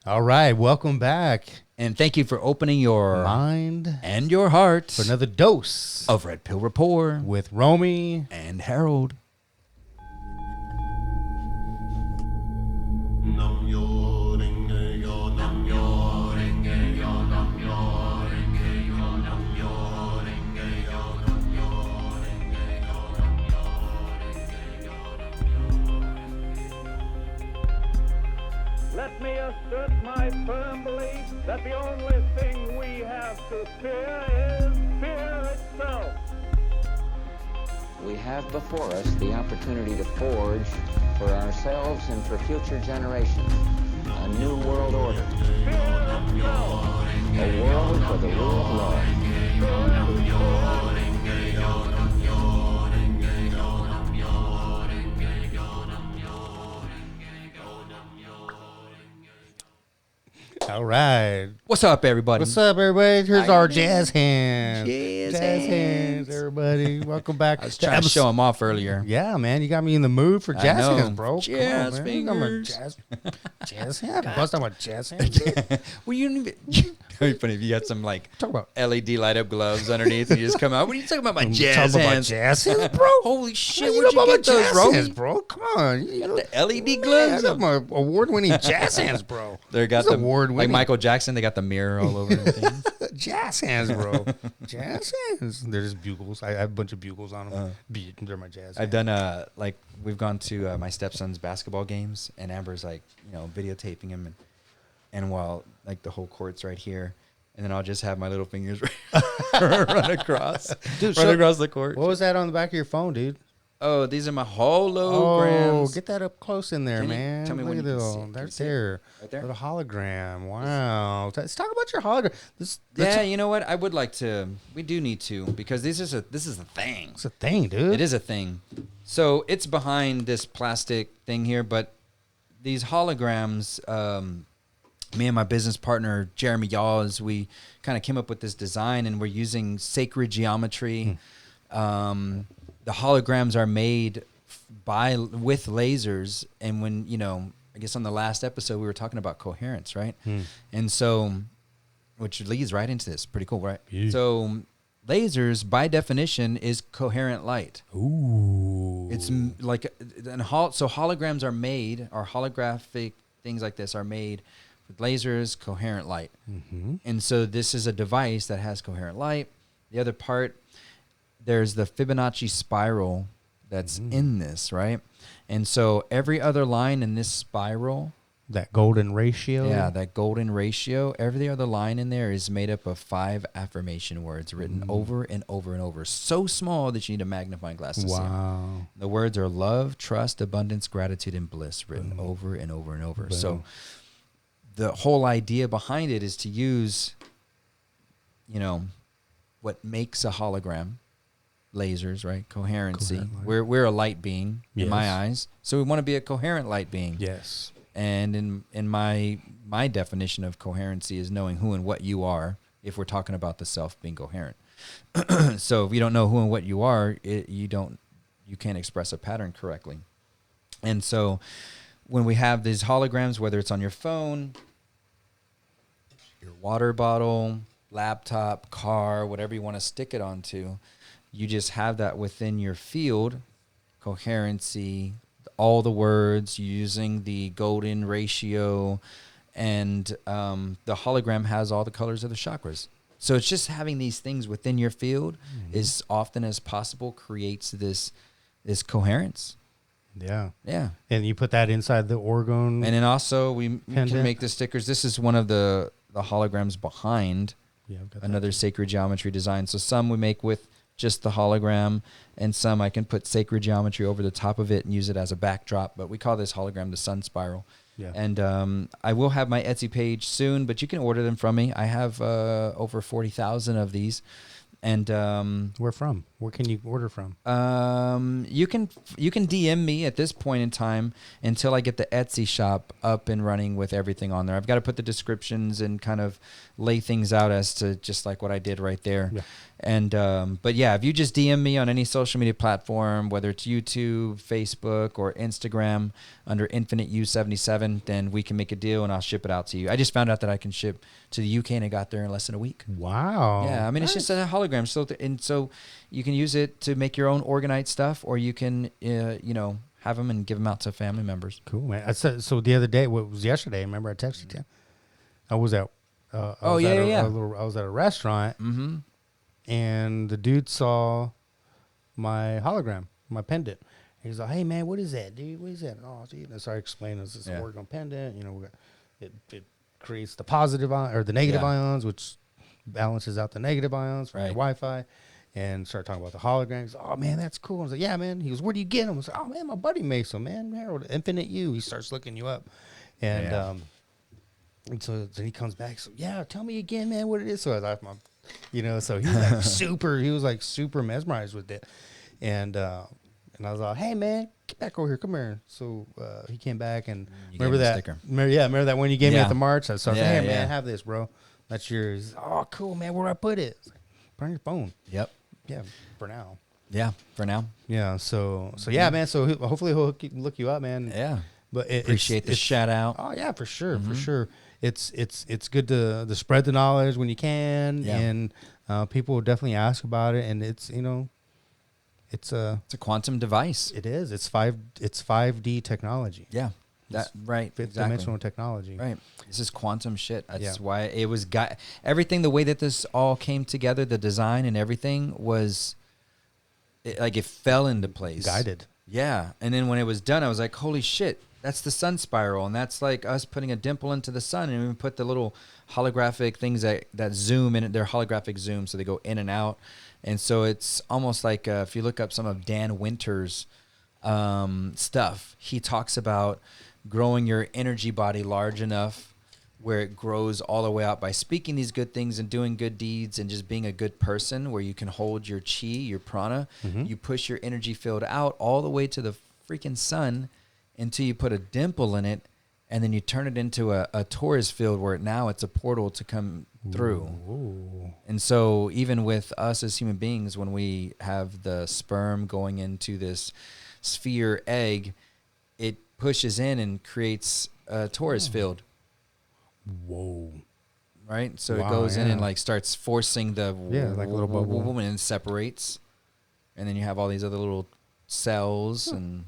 All right, welcome back. And thank you for opening your mind and your heart for another dose of Red Pill Rapport with Romy and Harold. Let me assert my firm belief that the only thing we have to fear is fear itself. We have before us the opportunity to forge for ourselves and for future generations a new world order. Fear itself. A world for the rule of law. All right. What's up, everybody? What's up, everybody? Here's our jazz hands. Jazz hands. Everybody. Welcome back. I was trying to show him off earlier. Yeah, man. You got me in the mood for jazz know. hands, bro. Jazz Come on, man. fingers. Jazz hands. Bust out my jazz hands. Well, you didn't even... It'd be funny if you had some like Talk about LED light up gloves underneath and you just come out. What are you talking about? My jazz talk about hands. jazz hands, bro. Holy shit! You Where'd know you about get my those, jazz Romy? hands, bro? Come on. You know, The LED I gloves. got my award-winning jazz hands, bro. They got These the like award-winning Michael Jackson. They got the mirror all over everything. jazz hands, bro. Jazz hands. They're just bugles. I have a bunch of bugles on them. They're my jazz hands. I've done like we've gone to my stepson's basketball games, and Amber's like videotaping him, and while like the whole court's right here. And then I'll just have my little fingers run across, Dude, run across the court. What was that on the back of your phone, dude? Oh, these are my holograms. Oh, get that up close in there, Can you man. tell me when Look you at can it see all. it? Can you That's see it? there. Right there? Little hologram. Wow. Let's talk about your hologram. Yeah, you know what? I would like to. We do need to because this is a thing. It's a thing, dude. It is a thing. So it's behind this plastic thing here, but these holograms. Me and my business partner Jeremy Yaws, we kind of came up with this design, and we're using sacred geometry. The holograms are made with lasers, and when I guess on the last episode we were talking about coherence, right? And so, which leads right into this. Pretty cool, right? Yeah. So, lasers by definition is coherent light. Ooh. It's like so holograms are made, or holographic things like this are made with lasers, coherent light. Mm-hmm. And so this is a device that has coherent light. The other part, there's the Fibonacci spiral that's in this, right? And so every other line in this spiral, That golden ratio. yeah, that golden ratio, every other line in there is made up of 5 affirmation words written over and over and over. So small that you need a magnifying glass to see them. Wow. The words are love, trust, abundance, gratitude, and bliss written over and over and over. Boom. So the whole idea behind it is to use, what makes a hologram, lasers, right? Coherency. Coherent light. We're a light being in my Yes. eyes, so we want to be a coherent light being. Yes. And in my definition of coherency is knowing who and what you are. If we're talking about the self being coherent, so if you don't know who and what you are, you can't express a pattern correctly. And so when we have these holograms, whether it's on your phone, your water bottle, laptop, car, whatever you want to stick it onto, you just have that within your field, coherency, all the words, using the golden ratio, and the hologram has all the colors of the chakras. So it's just having these things within your field as often as possible creates this coherence. Yeah. Yeah. And you put that inside the orgone. And then also we Pendant. can make the stickers. This is one of the holograms behind Yeah, I've got that. another sacred geometry design. So some we make with just the hologram, and some I can put sacred geometry over the top of it and use it as a backdrop. But we call this hologram the sun spiral. Yeah. And I will have my Etsy page soon, but you can order them from me. I have over 40,000 of these. And Where from? Where can you order from? You can DM me at this point in time until I get the Etsy shop up and running with everything on there. I've got to put the descriptions and kind of lay things out as to just like what I did right there. Yeah. And but yeah, if you just DM me on any social media platform, whether it's YouTube, Facebook, or Instagram under Infinite U77, then we can make a deal and I'll ship it out to you. I just found out that I can ship to the UK and it got there in less than a week. Wow. Yeah, I mean, it's just a hologram. So you can use it to make your own organite stuff, or you can, have them and give them out to family members. Cool, man. I said, so the other day, what was yesterday? Remember I texted you? I was at I was at a restaurant, and the dude saw my hologram, my pendant. He's like, "Hey, man, what is that, dude? What is that?" Oh, dude. And so I explained, "This is a orgone pendant. It creates the positive or the negative ions, which balances out the negative ions from your Wi-Fi." And started talking about the holograms. "Oh, man, that's cool." I was like, "Yeah, man." He goes, "Where do you get them?" I was like, "Oh, man, my buddy makes them, man. Harold, Infinite U." He starts looking you up. And and so then he comes back. So, "Yeah, tell me again, man, what it is." So I was like, so he was like super mesmerized with it. And I was like, "Hey, man, get back over here. Come here." So he came back and remember that when you gave me at the March? I said, "Hey, man, have this, bro. That's yours." "Oh, cool, man. Where do I put it?" Like, "Put it on your phone." Yep. Yeah, for now. Yeah, for now. Yeah, so yeah, man. So hopefully he'll look you up, man. Yeah, but appreciate the shout out. Oh yeah, for sure, for sure. It's good to spread the knowledge when you can, and people will definitely ask about it. And it's it's a quantum device. It is. It's 5D technology. Yeah, Fifth dimensional technology. Right. This is quantum shit. That's why it was everything. The way that this all came together, the design and everything was it fell into place. Guided. Yeah. And then when it was done, I was like, holy shit, that's the sun spiral. And that's like us putting a dimple into the sun. And we put the little holographic things that zoom in. They're holographic zoom. So they go in and out. And so it's almost like if you look up some of Dan Winter's stuff, he talks about growing your energy body large enough where it grows all the way out by speaking these good things and doing good deeds and just being a good person, where you can hold your chi, your prana. You push your energy field out all the way to the freaking sun until you put a dimple in it, and then you turn it into a torus field where now it's a portal to come through. Ooh. And so even with us as human beings, when we have the sperm going into this sphere egg, it pushes in and creates a torus field. Whoa. Right? So it goes in and like starts forcing the like a little bubble. woman and separates. And then you have all these other little cells and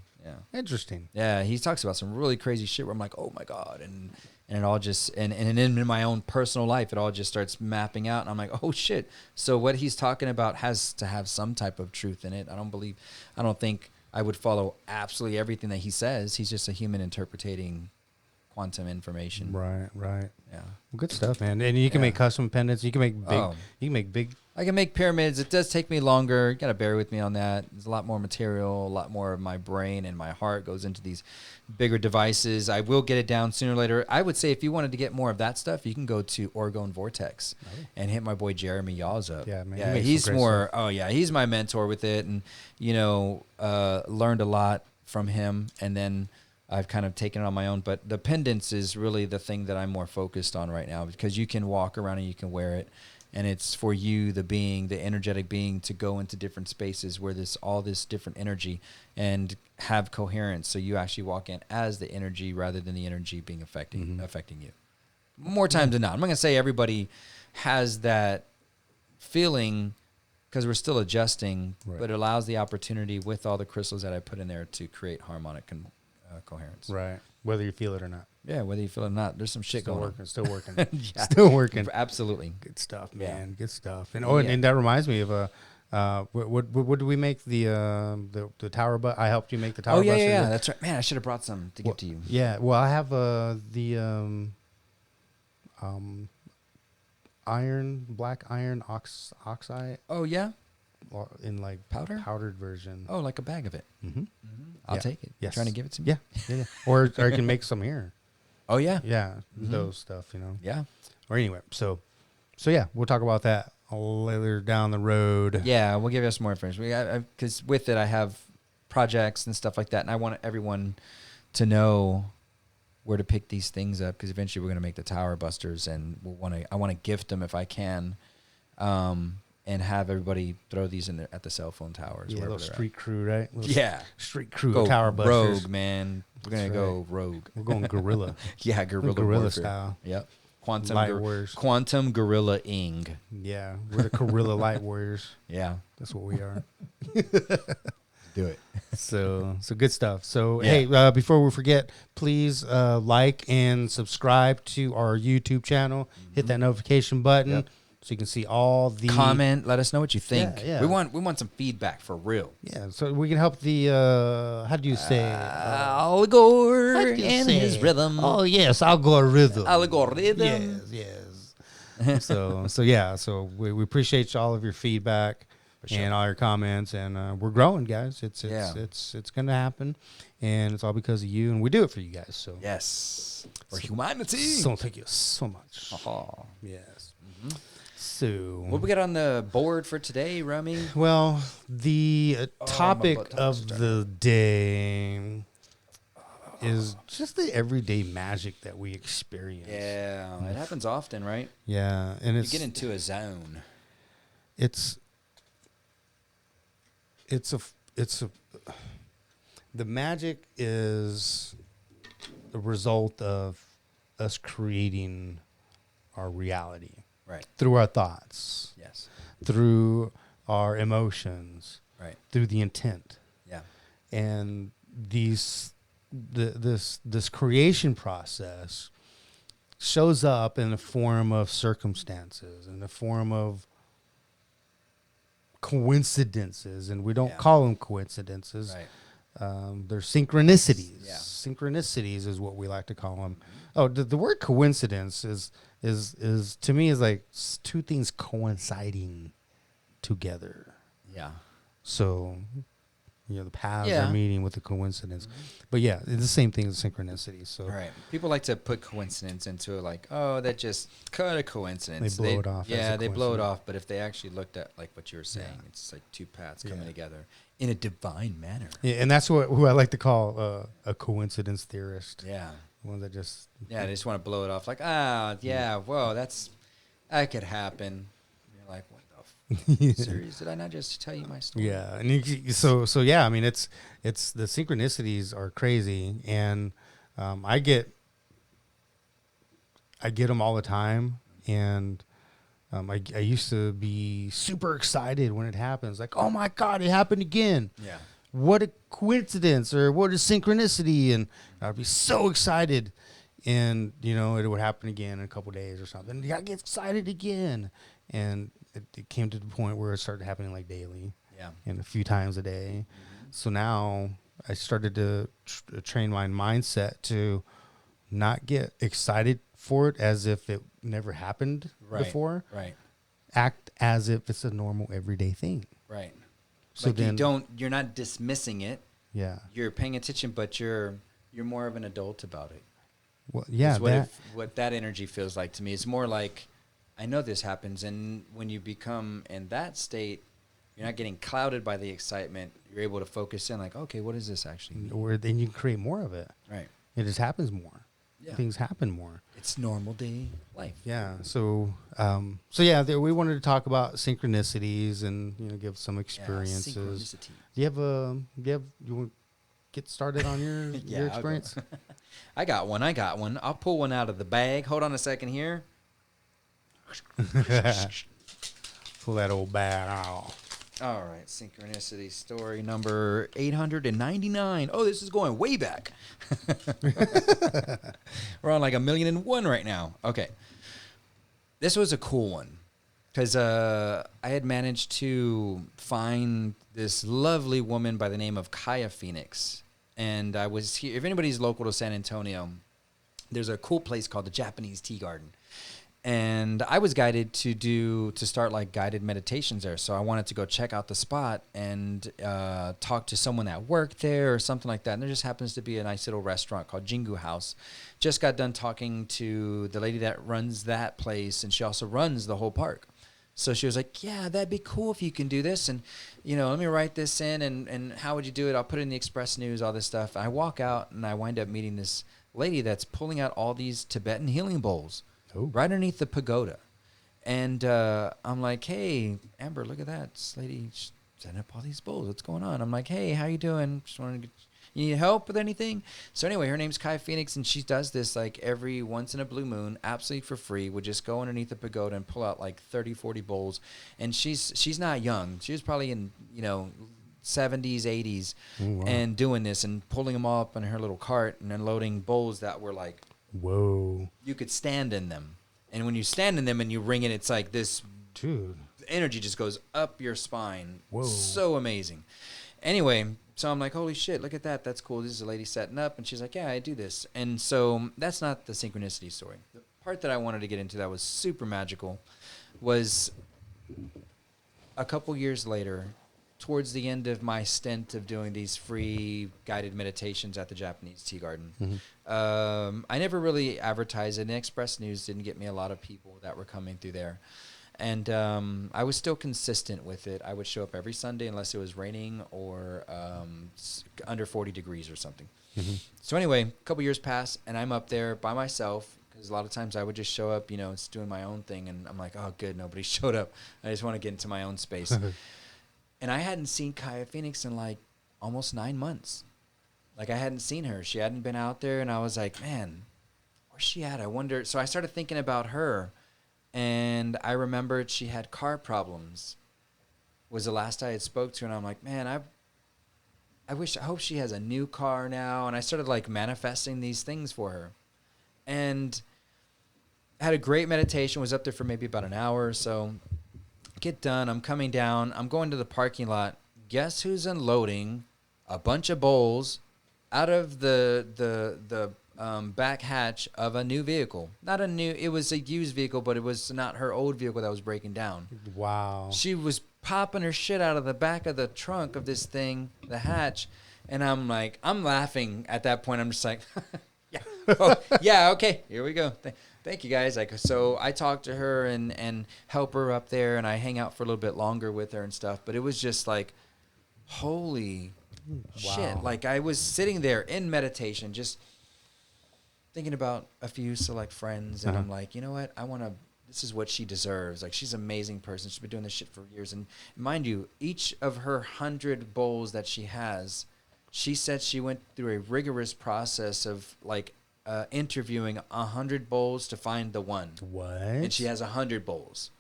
Interesting. Yeah, he talks about some really crazy shit where I'm like, oh my God. And it all just, and in my own personal life, it all just starts mapping out. And I'm like, oh shit. So what he's talking about has to have some type of truth in it. I don't think I would follow absolutely everything that he says. He's just a human interpreting quantum information. Right. Yeah. Well, good stuff, man. And you can make custom pendants. You can make big. You can make big. I can make pyramids. It does take me longer. You got to bear with me on that. There's a lot more material, a lot more of my brain and my heart goes into these bigger devices. I will get it down sooner or later. I would say if you wanted to get more of that stuff, you can go to Orgone Vortex and hit my boy Jeremy Yaws up. Yeah, man. Yeah, he's more, he's my mentor with it. And, learned a lot from him. And then I've kind of taken it on my own. But the pendants is really the thing that I'm more focused on right now, because you can walk around and you can wear it. And it's for you, the energetic being, to go into different spaces where there's all this different energy and have coherence. So you actually walk in as the energy rather than the energy being affecting you. More times than not. I'm not going to say everybody has that feeling, because we're still adjusting, but it allows the opportunity with all the crystals that I put in there to create harmonic coherence. Right. Whether you feel it or not. Yeah, whether you feel it or not, there's some shit Still going working, on. Still working. Still working. Absolutely. Good stuff, man. Yeah. Good stuff. And and that reminds me of what did we make the tower bus? I helped you make the tower bus. Yeah. That's right. Man, I should have brought some to give to you. Yeah. Well, I have black iron oxide. Oh yeah. In like powdered version. Oh, like a bag of it. I'll take it. Yes. You're trying to give it to me? Yeah. Or I can make some here. Oh yeah. Yeah. Those stuff, Yeah. Or anyway, so yeah, we'll talk about that later down the road. Yeah, we'll give you some more information. Because with it, I have projects and stuff like that, and I want everyone to know where to pick these things up, because eventually we're going to make the Tower Busters, and I want to gift them if I can, and have everybody throw these in at the cell phone towers. Yeah, little street crew, right? Street crew go Tower Busters. Rogue, man. We're going to go rogue. We're going guerrilla. Yeah, guerrilla style. Yep. Quantum Guerrilla Ing. Yeah, we're the Guerrilla Light Warriors. Yeah. That's what we are. Do it. So good stuff. So, hey, before we forget, please like and subscribe to our YouTube channel. Mm-hmm. Hit that notification button so you can see all the... Comment. Let us know what you think. Yeah. We want some feedback for real. Yeah, so we can help the... how do you say? Al Gore and his rhythm. Oh, yes, algorithm. Algorithm. Yes. So we appreciate all of your feedback. Sure. And all your comments, and we're growing, guys. It's going to happen, and it's all because of you, and we do it for you guys. So yes, for humanity. So thank you so much. Yes. Mm-hmm. So what we got on the board for today, Romy? Well, the topic of the day is just the everyday magic that we experience. Yeah, it happens often, right? Yeah, and you get into a zone. The magic is the result of us creating our reality. Right. Through our thoughts. Yes. Through our emotions. Right. Through the intent. Yeah. And this creation process shows up in the form of circumstances, in the form of coincidences, and we don't call them coincidences. Right. They're synchronicities. Yeah. Synchronicities is what we like to call them. Oh, the word coincidence is to me is like two things coinciding together. Yeah. So, the paths are meeting with the coincidence. Mm-hmm. But yeah, it's the same thing as synchronicity. So right. People like to put coincidence into like, oh, that just kind of coincidence. They blow it off. Yeah, they blow it off. But if they actually looked at like what you were saying, it's like two paths coming together in a divine manner. Yeah, and that's who I like to call a coincidence theorist. Yeah. One that just... Yeah, they just want to blow it off like, whoa, that could happen. You're like, what the serious? Did I not just tell you my story? Yeah, and so yeah. I mean, it's the synchronicities are crazy, and I get them all the time, and I used to be super excited when it happens, like, oh my God, it happened again. Yeah, what a coincidence, or what a synchronicity, and I'd be so excited, and it would happen again in a couple days or something. I get excited again, and it came to the point where it started happening like daily, and a few times a day. Mm-hmm. So now I started to train my mindset to not get excited for it as if it never happened before. Right. Act as if it's a normal everyday thing. Right. So like you're not dismissing it. Yeah. You're paying attention, but you're more of an adult about it. Well, yeah. What that energy feels like to me. It's more like, I know this happens, and when you become in that state, you're not getting clouded by the excitement. You're able to focus in, like, okay, what does this actually mean? Or then you can create more of it. Right. It just happens more. Yeah. Things happen more. It's normal day life. Yeah. So we wanted to talk about synchronicities and give some experiences. Synchronicity. Do you want to get started on your experience? I got one. I'll pull one out of the bag. Hold on a second here. Pull that old bag out. All right, synchronicity story number 899. Oh, this is going way back. We're on like 1,000,001 right now. Okay. This was a cool one because I had managed to find this lovely woman by the name of Kaya Phoenix. And I was here. If anybody's local to San Antonio, there's a cool place called the Japanese Tea Garden. And I was guided to start like guided meditations there. So I wanted to go check out the spot and talk to someone that worked there or something like that. And there just happens to be a nice little restaurant called Jingu House. Just got done talking to the lady that runs that place, and she also runs the whole park. So she was like, yeah, that'd be cool if you can do this. And, let me write this in. And how would you do it? I'll put it in the Express News, all this stuff. I walk out and I wind up meeting this lady that's pulling out all these Tibetan healing bowls right underneath the pagoda. And I'm like, hey, Amber, look at that. This lady setting up all these bowls. What's going on? I'm like, hey, how you doing? Just wanted to you need help with anything? So anyway, her name's Kai Phoenix, and she does this like every once in a blue moon, absolutely for free. Would just go underneath the pagoda and pull out like 30, 40 bowls. And she's not young. She was probably in, 70s, 80s, and doing this and pulling them all up in her little cart and unloading bowls that were like, whoa, you could stand in them. And when you stand in them and you ring it, it's like this, dude, energy just goes up your spine. Whoa. So amazing. Anyway, so I'm like, holy shit, look at that. That's cool. This is a lady setting up. And she's like, yeah, I do this. And so that's not the synchronicity story. The part that I wanted to get into that was super magical was a couple years later, towards the end of my stint of doing these free guided meditations at the Japanese Tea Garden. Mm-hmm. I never really advertised it. The Express News didn't get me a lot of people that were coming through there. And I was still consistent with it. I would show up every Sunday unless it was raining or under 40 degrees or something. Mm-hmm. So anyway, a couple years pass, and I'm up there by myself because a lot of times I would just show up, it's doing my own thing. And I'm like, oh, good, nobody showed up. I just want to get into my own space. And I hadn't seen Kaya Phoenix in like almost 9 months. Like I hadn't seen her. She hadn't been out there. And I was like, man, where's she at? I wonder. So I started thinking about her. And I remembered she had car problems. Was the last I had spoke to her, and I'm like, man, I hope she has a new car now. And I started like manifesting these things for her, and had a great meditation. Was up there for maybe about an hour or so. Get done. I'm coming down. I'm going to the parking lot. Guess who's unloading a bunch of bowls out of the back hatch of a new vehicle. It was a used vehicle, but it was not her old vehicle that was breaking down. Wow. She was popping her shit out of the back of the trunk of this thing, the hatch, and I'm laughing at that point. I'm just like, yeah, okay, here we go. Thank you guys. So I talk to her and help her up there, and I hang out for a little bit longer with her and stuff, but it was just like, holy shit. Like I was sitting there in meditation, just thinking about a few select friends, and I'm like, you know what? This is what she deserves. Like, she's an amazing person. She's been doing this shit for years. And mind you, each of her 100 bowls that she has, she said she went through a rigorous process of, like, interviewing 100 bowls to find the one. What? And she has 100 bowls.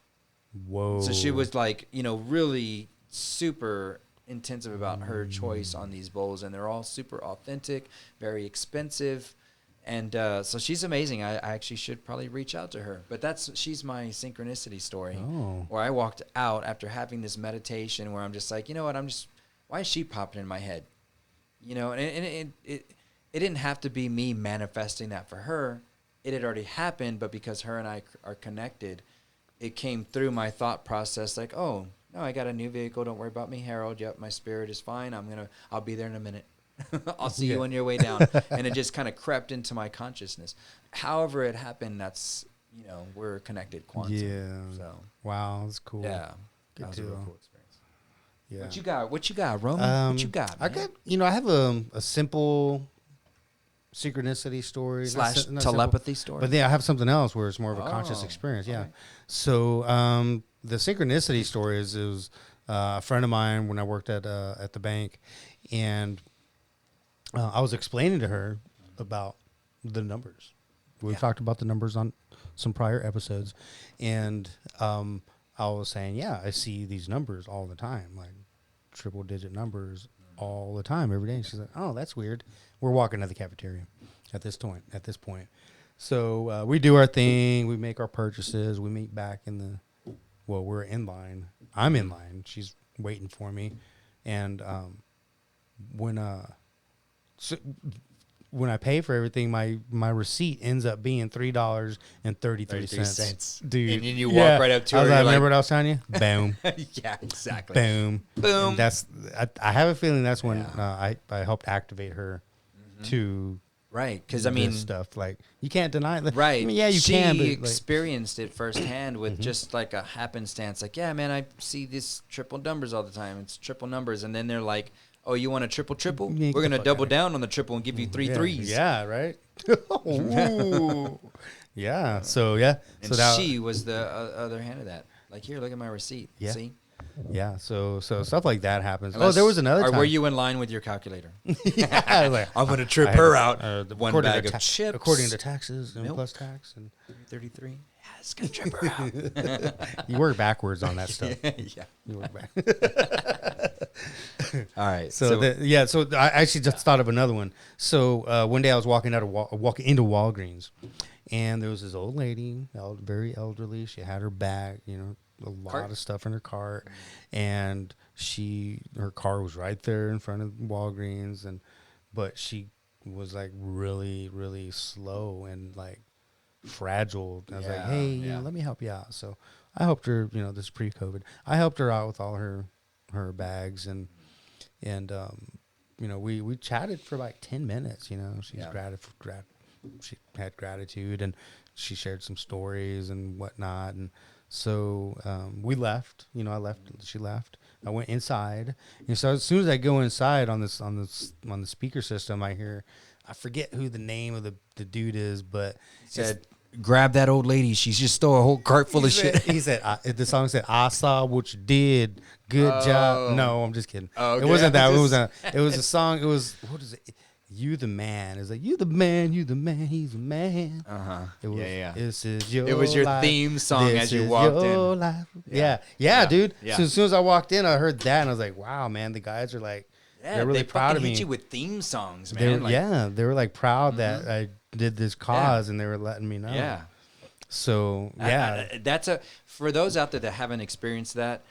Whoa. So she was, like, really super intensive about her choice on these bowls. And they're all super authentic, very expensive. And so she's amazing. I actually should probably reach out to her. But she's my synchronicity story. Where I walked out after having this meditation where I'm just like, you know what? Why is she popping in my head? And it didn't have to be me manifesting that for her. It had already happened, but because her and I are connected, it came through my thought process like, oh, no, I got a new vehicle. Don't worry about me, Harold. Yep, my spirit is fine. I'll be there in a minute. I'll see you on your way down. And it just kind of crept into my consciousness. However it happened, that's, we're connected quantum. Yeah. So. Wow, that's cool. Yeah. Good that was deal. a real cool experience. Yeah. What you got, Roman? What you got, man? I have a simple synchronicity story. / telepathy story. But then I have something else where it's more of a conscious experience. Yeah. Okay. So the synchronicity story it was a friend of mine when I worked at the bank, and I was explaining to her about the numbers. We've talked about the numbers on some prior episodes, and I was saying, I see these numbers all the time, like triple-digit numbers all the time, every day. And she's like, oh, that's weird. We're walking to the cafeteria at this point. So we do our thing. We make our purchases. We meet back we're in line. I'm in line. She's waiting for me. And when I pay for everything, my receipt ends up being $3.33. Dude. And then you walk right up to her. Remember what I was telling you? Boom. Yeah, exactly. Boom. Boom. And I have a feeling that's when I helped activate her to Right, because I mean, stuff like you can't deny it. Right, I mean, yeah, you she can. But experienced it firsthand with just like a happenstance. Like, yeah, man, I see these triple numbers all the time. It's triple numbers, and then they're like, "Oh, you want a triple? Yeah, We're gonna double down on the triple and give you three yeah, threes." Yeah, right. Ooh. Yeah. So yeah. And so that, she was the other hand of that. Like, here, look at my receipt. Yeah. See. Yeah, so stuff like that happens. Unless, there was another time. Were you in line with your calculator? Yeah, like, I'm going to trip her out. One bag of chips. According to taxes and plus tax. And 33. Yeah, it's going to trip her out. You work backwards on that stuff. Yeah. You work back. All right. So I actually just thought of another one. So one day I was walking into Walgreens, and there was this old lady, very elderly. She had her bag, a lot of stuff in her cart, and her car was right there in front of Walgreens, but she was like really, really slow and like fragile. I was like, hey, let me help you out. So I helped her. This is pre-COVID. I helped her out with all her bags, and we chatted for like 10 minutes. She's she had gratitude, and she shared some stories and whatnot, and so we left. I left. She left. I went inside. So as soon as I go inside on the speaker system, I forget who the name of the dude is, but said, grab that old lady. She's just stole a whole cart full of shit. He said, the song said, I saw what you did. Good job. No, I'm just kidding. Oh, okay. It wasn't that. It was a song. It was, what is it? You the man. It's like, you the man, he's the man. It was, This is your It was your life. theme song This as you is walked your in. Life. Yeah, dude. Yeah. So as soon as I walked in, I heard that, and I was like, wow, man, the guys are like, they're really proud of me. They hit you with theme songs, man. They were like proud that I did this cause, and they were letting me know. Yeah. So, yeah. For those out there that haven't experienced that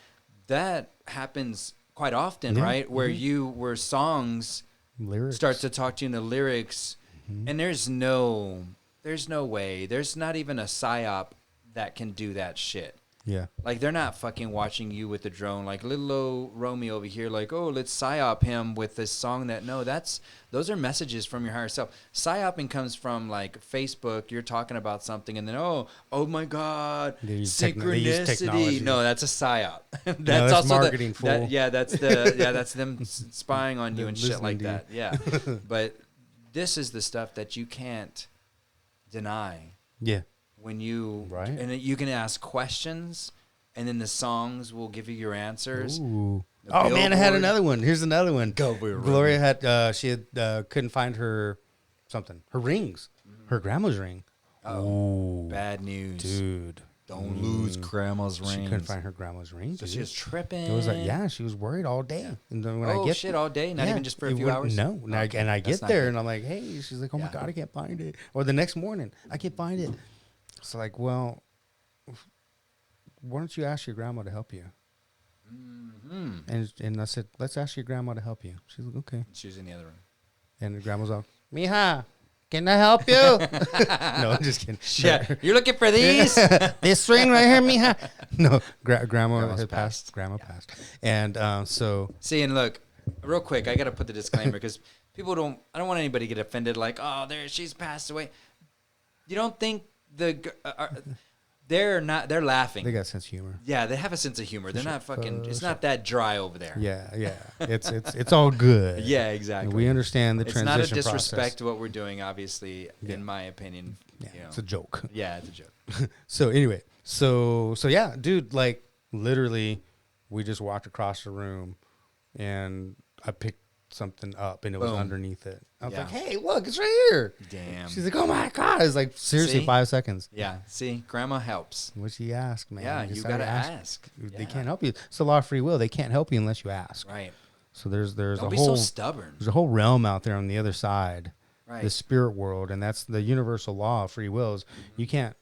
happens quite often, right? Where songs Lyrics. start to talk to you in the lyrics, and there's no way. There's not even a psyop that can do that shit. Yeah. Like, they're not fucking watching you with the drone, like little old Romy over here, like, oh, let's psyop him with this song those are messages from your higher self. Psyoping comes from like Facebook, you're talking about something, and then, oh my God, synchronicity. No, that's a psyop. that's also marketing fool. That's them spying on you and shit like that. Yeah. But this is the stuff that you can't deny. Yeah. When you and you can ask questions, and then the songs will give you your answers. Ooh. Oh man, I had another one. Here's another one. Go, Gloria had couldn't find her rings, her grandma's ring. Oh, bad news, dude. Don't lose grandma's ring. She couldn't find her grandma's ring. So she was tripping. It was like, she was worried all day. And then when I get all day, not even just for a few hours. No, and I get there and I'm like, hey, she's like, oh my God, I can't find it. Or the next morning, I can't find it. So like, well, why don't you ask your grandma to help you? Mm-hmm. And I said, let's ask your grandma to help you. She's like, okay. She was in the other room. And the grandma's like, Mija, can I help you? No, I'm just kidding. Yeah, you're looking for these? This ring right here, Mija? No, grandma had passed. Grandma passed. And so. See, and look, real quick, I got to put the disclaimer because I don't want anybody to get offended like, oh, she's passed away. You don't think they're laughing. They got a sense of humor. Yeah, they have a sense of humor. They're not fucking. It's not that dry over there. Yeah. It's all good. Yeah, exactly. We understand the transition process. It's not a disrespect to what we're doing, obviously. In my opinion, yeah, it's a joke. Yeah, it's a joke. So anyway, so yeah, dude, like literally, we just walked across the room, and I picked something up, and it was underneath it. I was like, hey, look, it's right here. Damn. She's like, oh my God. It's like, seriously, 5 seconds. Yeah. See, grandma helps. What she asked, man. Yeah, you got to ask. They can't help you. It's a law of free will. They can't help you unless you ask. Right. So there's Don't be so stubborn. There's a whole realm out there on the other side, right. The spirit world, and that's the universal law of free will. Is you can't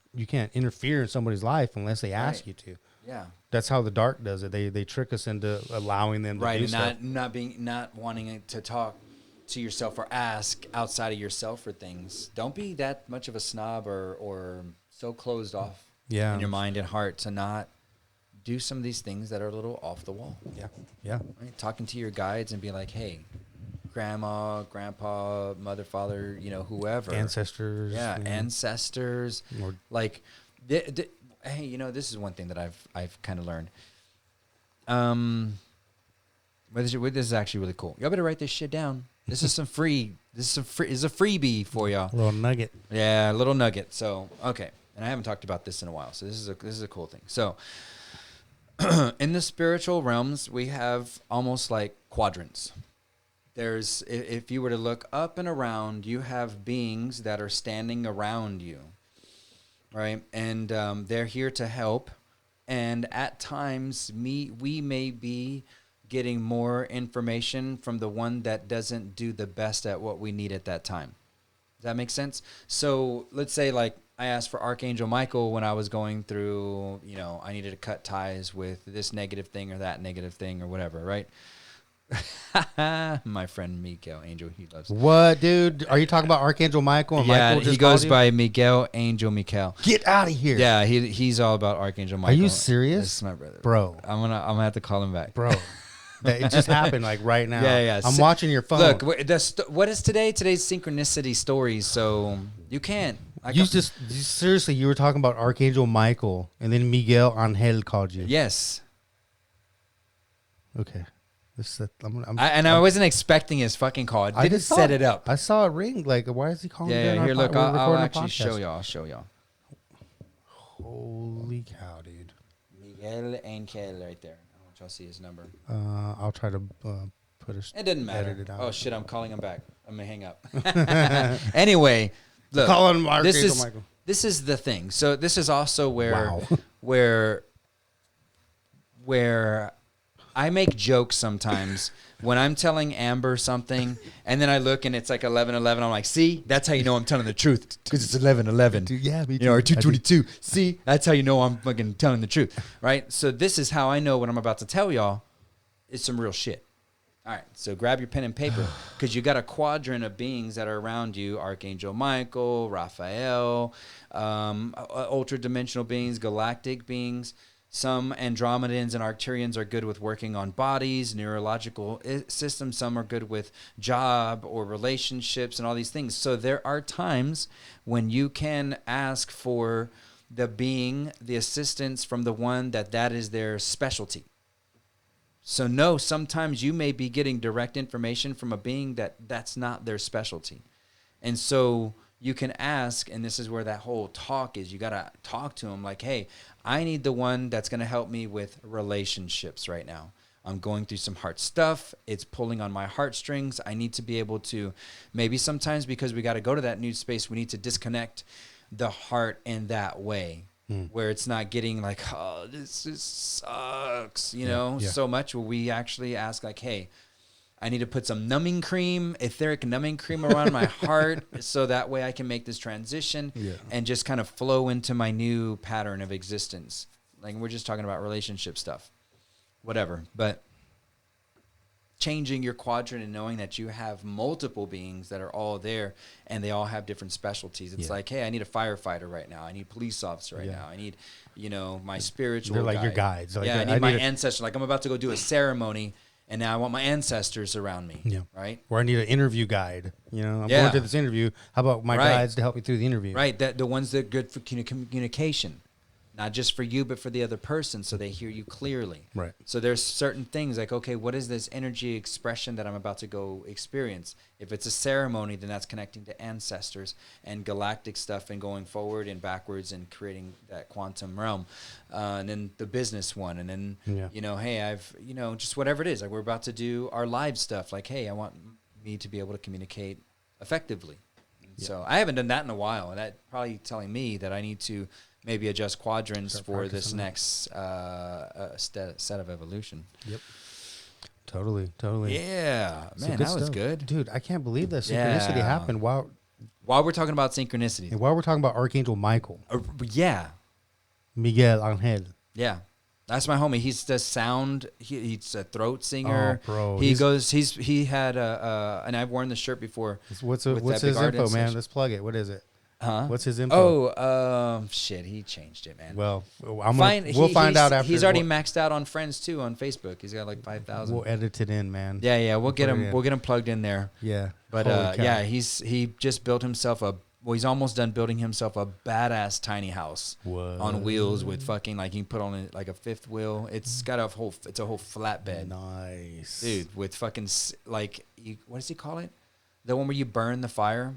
interfere in somebody's life unless they ask you to. Yeah. That's how the dark does it. They trick us into allowing them to do stuff. Right, not wanting to talk to yourself or ask outside of yourself for things. Don't be that much of a snob or so closed off in your mind and heart to not do some of these things that are a little off the wall. Yeah. Right? Talking to your guides and be like, hey, grandma, grandpa, mother, father, whoever. Ancestors. Yeah, ancestors. Or, like, hey, this is one thing that I've kind of learned. This is actually really cool. Y'all better write this shit down. This is a freebie for y'all. A little nugget. Yeah, a little nugget. So, okay. And I haven't talked about this in a while. So this is a cool thing. So in the spiritual realms, we have almost like quadrants. There's, if you were to look up and around, you have beings that are standing around you, right? And they're here to help. And at times, we may be getting more information from the one that doesn't do the best at what we need at that time. Does that make sense? So let's say like I asked for Archangel Michael when I was going through, I needed to cut ties with this negative thing or that negative thing or whatever, right? My friend Miguel Angel, he loves it. What, dude? Are you talking about Archangel Michael? And yeah, Michael just he goes called by Miguel Angel Michael. Get out of here. Yeah, he's all about Archangel Michael. Are you serious? This is my brother, bro. I'm gonna have to call him back, bro. It just happened like right now. Yeah. I'm watching your phone. Look, what is today? Today's synchronicity stories. So you can't. Seriously, you were talking about Archangel Michael, and then Miguel Angel called you. Yes. Okay. I wasn't expecting his fucking call. I didn't set it up. I saw it ring. Like, why is he calling? Yeah. Here, look. I'll actually show y'all. Holy cow, dude. Miguel Angel right there. I want y'all to see his number. I'll try to put it. It doesn't matter. Oh shit! I'm calling him back. I'm gonna hang up. Anyway, look. Call him Archangel Michael. This is the thing. So this is also where where I make jokes sometimes when I'm telling Amber something, and then I look and it's like 11:11. I'm like, see, that's how you know I'm telling the truth, because it's 11:11. Yeah, me too. Or 2:22. See, that's how you know I'm fucking telling the truth, right? So this is how I know what I'm about to tell y'all is some real shit. All right, so grab your pen and paper, because you got a quadrant of beings that are around you: Archangel Michael, Raphael, ultra-dimensional beings, galactic beings. Some Andromedans and Arcturians are good with working on bodies, neurological systems. Some are good with job or relationships and all these things. So there are times when you can ask for the assistance from the one that is their specialty. So no, sometimes you may be getting direct information from a being that's not their specialty. And so you can ask, and this is where that whole talk is. You got to talk to them like, hey, I need the one that's going to help me with relationships right now. I'm going through some hard stuff. It's pulling on my heartstrings. I need to be able to, maybe sometimes because we got to go to that new space, we need to disconnect the heart in that way, where it's not getting like, oh, this sucks, so much, where we actually ask like, hey, I need to put some etheric numbing cream around my heart, so that way I can make this transition and just kind of flow into my new pattern of existence. Like, we're just talking about relationship stuff, whatever. But changing your quadrant and knowing that you have multiple beings that are all there and they all have different specialties. It's like, hey, I need a firefighter right now. I need a police officer right now. I need, my spiritual They're like guide. your guides. Like, I need my ancestor. Like, I'm about to go do a ceremony, and now I want my ancestors around me. Yeah. Right? Or I need an interview guide. I'm going to this interview. How about my guides to help me through the interview? Right. The ones that are good for communication. Not just for you, but for the other person, so they hear you clearly. Right. So there's certain things like, okay, what is this energy expression that I'm about to go experience? If it's a ceremony, then that's connecting to ancestors and galactic stuff and going forward and backwards and creating that quantum realm. And then the business one. And then, hey, I've, just whatever it is. Like, we're about to do our live stuff. Like, hey, I want me to be able to communicate effectively. So I haven't done that in a while. And that probably telling me that I need to maybe adjust quadrants for this next set of evolution. Yep. Totally. Yeah. Man, that was good. Dude, I can't believe that synchronicity happened while we're talking about synchronicity. And while we're talking about Archangel Michael. Yeah. Miguel Angel. Yeah. That's my homie. He's the sound. He's a throat singer. Oh, bro. He had and I've worn this shirt before. What's his info, man? Let's plug it. What is it? Huh? What's his info? Oh, shit, he changed it, man. Well, we'll find out after. He's already maxed out on friends too on Facebook. He's got like 5,000. We'll edit it in, man. Yeah, we'll get him. We'll get him plugged in there. Yeah, but he just built himself he's almost done building himself a badass tiny house on wheels with fucking like he can put on like a fifth wheel. It's got a whole flatbed. Nice, dude, with fucking like what does he call it? The one where you burn the fire.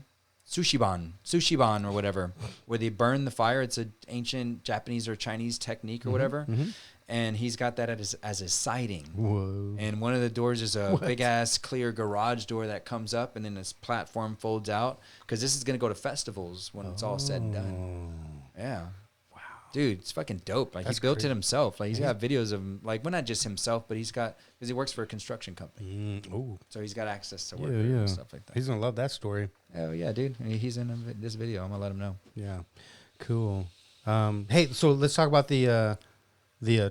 Sushiban or whatever, where they burn the fire. It's an ancient Japanese or Chinese technique or whatever. Mm-hmm. And he's got that as a siding. Whoa. And one of the doors is a big-ass clear garage door that comes up, and then this platform folds out. Because this is going to go to festivals when it's all said and done. Yeah. Wow. Dude, it's fucking dope. Like, he built it himself. Like, he's got videos of him. Like, well, not just himself, but he's got... Because he works for a construction company. So he's got access to work and stuff like that. He's going to love that story. Oh, yeah, dude. He's in this video. I'm going to let him know. Yeah. Cool. Hey, so let's talk about the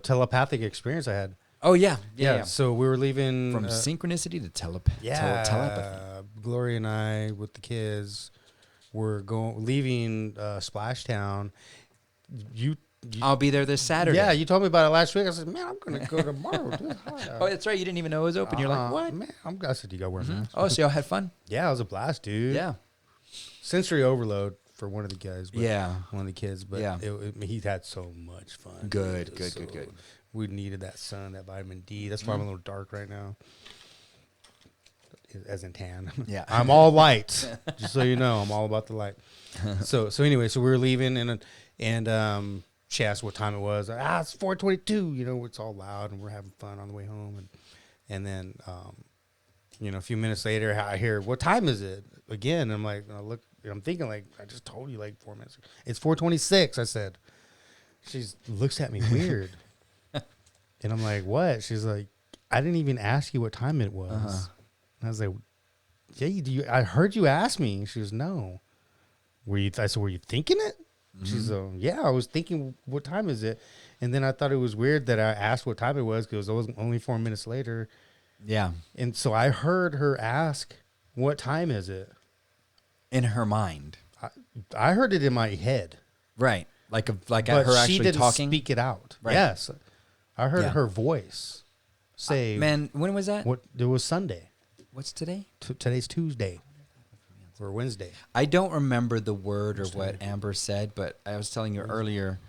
telepathic experience I had. Oh, yeah. So we were leaving... From synchronicity to telepathy. Gloria and I, with the kids, were leaving Splashtown. I'll be there this Saturday. Yeah, you told me about it last week. I said, man, I'm going to go tomorrow. Oh, that's right. You didn't even know it was open. You're like, what? Man, I said, you got to wear a mask. Oh, so y'all had fun? Yeah, it was a blast, dude. Yeah. Sensory overload for one of the guys. One of the kids. But yeah. He had so much fun. Good. We needed that sun, that vitamin D. That's why I'm a little dark right now. As in tan. Yeah. I'm all light. Just so you know, I'm all about the light. So anyway, we were leaving and she asked what time it was. It's 4:22. You know, it's all loud and we're having fun on the way home. And then, a few minutes later, I hear, what time is it? Again, I'm like, I'm thinking like, I just told you like 4 minutes ago. It's 4:26, I said. She looks at me weird. And I'm like, what? She's like, I didn't even ask you what time it was. Uh-huh. And I was like, yeah, I heard you ask me. She goes, no. I said, were you thinking it? Mm-hmm. She's yeah, I was thinking, what time is it? And then I thought it was weird that I asked what time it was because it was only 4 minutes later. Yeah. And so I heard her ask, what time is it? In her mind. I heard it in my head. Right. Like her actually she didn't talking? Speak it out. Right. Yes. I heard her voice say. Man, when was that? It was Sunday. What's today? Today's Tuesday. Or Wednesday. I don't remember the word or what Amber said, but I was telling you earlier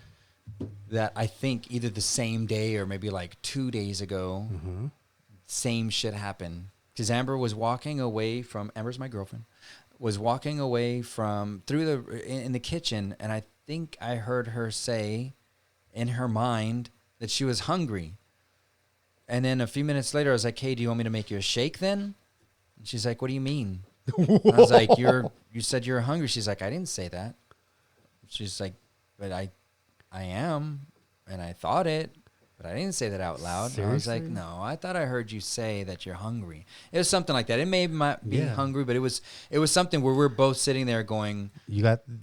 that I think either the same day or maybe like 2 days ago, same shit happened. Because Amber was walking away from, Amber's my girlfriend, was walking away from, in the kitchen, and I think I heard her say in her mind that she was hungry. And then a few minutes later, I was like, hey, do you want me to make you a shake then? And she's like, what do you mean? I was like, you said you're hungry. She's like, I didn't say that. She's like, but I am, and I thought it, but I didn't say that out loud. Seriously? I was like, no, I thought I heard you say that you're hungry. It was something like that. It may not be hungry, but it was something where we're both sitting there going,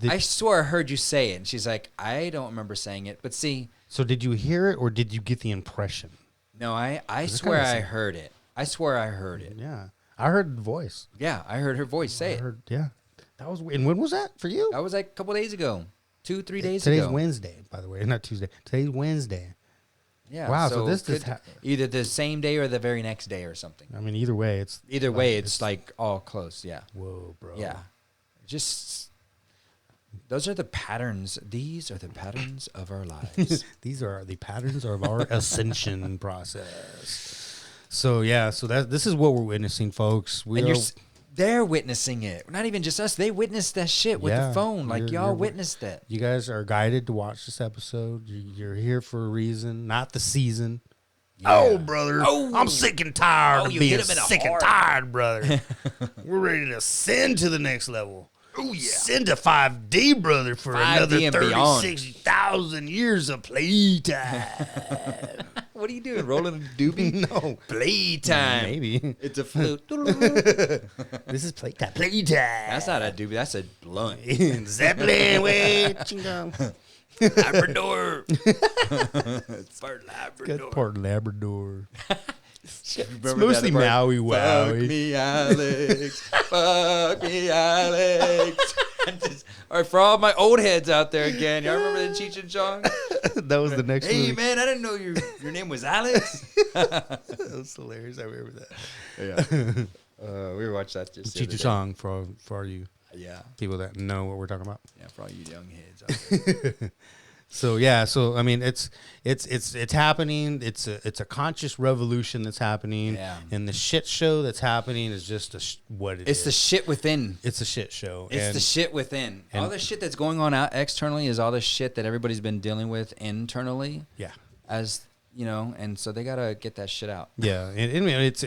I swear I heard you say it. And she's like, I don't remember saying it, but see. So did you hear it or did you get the impression? No, I swear I heard it. I swear I heard it. Yeah. I heard the voice. Yeah, I heard her voice say it. Yeah. That was, and when was that for you? That was like a couple days ago. 2-3 days ago. Today's Wednesday, by the way, not Tuesday. Today's Wednesday. Yeah. Wow. So this is either the same day or the very next day or something. I mean, either way, it's like all close. Yeah. Whoa, bro. Yeah. Just those are the patterns. These are the patterns of our lives. These are the patterns of our ascension process. So this is what we're witnessing, folks. They're witnessing it. Not even just us. They witnessed that shit with the phone. Like, y'all witnessed it. You guys are guided to watch this episode. You're here for a reason, not the season. Yeah. Oh, brother. Oh. I'm sick and tired of being sick and tired, brother. We're ready to ascend to the next level. Oh, yeah. Send to 5D, brother, for another 36,000 years of playtime. What are you doing? Rolling a doobie? No. Playtime. Maybe. It's a flute. This is playtime. Playtime. That's not a doobie. That's a blunt. Zeppelin, way. Labrador. It's part Labrador. Got part Labrador. It's mostly Maui Wowie. Fuck me, Alex. Fuck me, Alex. All right, for all my old heads out there again, y'all remember the Cheech and Chong? That was the next Hey, movie. man, I didn't know your name was Alex. That was hilarious. I remember that. Yeah. We watched that just the Cheech other and day. Chong for you Yeah. people that know what we're talking about. Yeah, for all you young heads out there. So yeah, so I mean, it's happening. It's a conscious revolution that's happening, Yeah. and the shit show that's happening is just what it is. It's the shit within. It's a shit show. It's the shit within. All the shit that's going on out externally is all the shit that everybody's been dealing with internally. Yeah. As you know, and so they gotta get that shit out. Yeah, and I mean, it's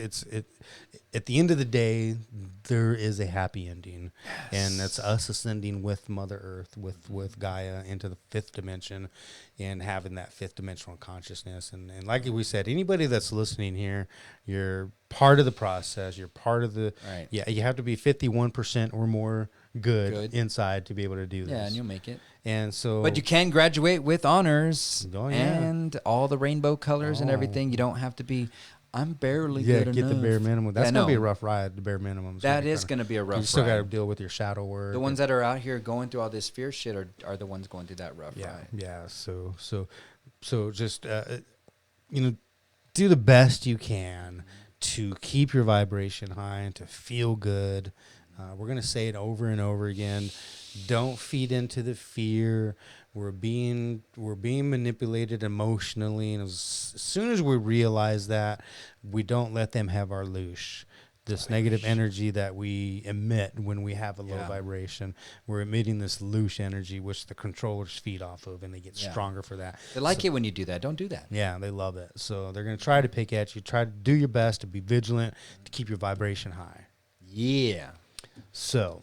at the end of the day, there is a happy ending, and that's us ascending with Mother Earth, with Gaia into the fifth dimension, and having that fifth dimensional consciousness. And like we said, anybody that's listening here, you're part of the process. You're part of the. Right. Yeah, you have to be 51% or more good inside to be able to do this. Yeah, and you'll make it. And so, but you can graduate with honors and all the rainbow colors and everything. You don't have to be. I'm barely good enough. Yeah, get the bare minimum. That's gonna be a rough ride. The bare minimum. That is gonna be a rough ride. You still got to deal with your shadow work. The ones that are out here going through all this fear shit are the ones going through that rough ride. Yeah. So just do the best you can to keep your vibration high and to feel good. We're gonna say it over and over again. Don't feed into the fear. We're being manipulated emotionally, and as soon as we realize that, we don't let them have our loosh. This negative energy that we emit when we have a low vibration, we're emitting this loosh energy, which the controllers feed off of, and they get stronger for that. They like it when you do that. Don't do that. Yeah, they love it. So they're going to try to pick at you. Try to do your best to be vigilant, to keep your vibration high. Yeah. So,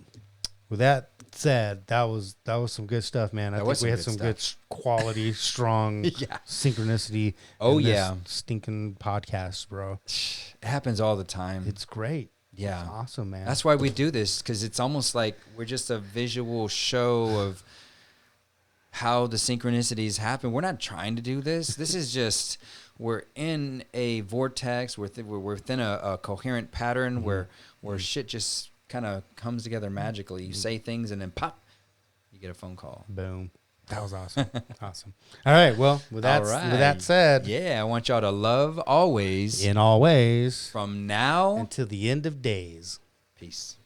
with that said, that was some good stuff, man. I think we had some good quality, strong synchronicity. Oh, in yeah. this stinking podcast, bro. It happens all the time. It's great. Yeah. It's awesome, man. That's why we do this, because it's almost like we're just a visual show of how the synchronicities happen. We're not trying to do this. This is just, we're in a vortex. We're within a coherent pattern where shit just kind of comes together magically. You say things and then pop, you get a phone call. Boom. That was awesome. Awesome. All right. Well, with that said, I want y'all to love always, in all ways, from now until the end of days. Peace.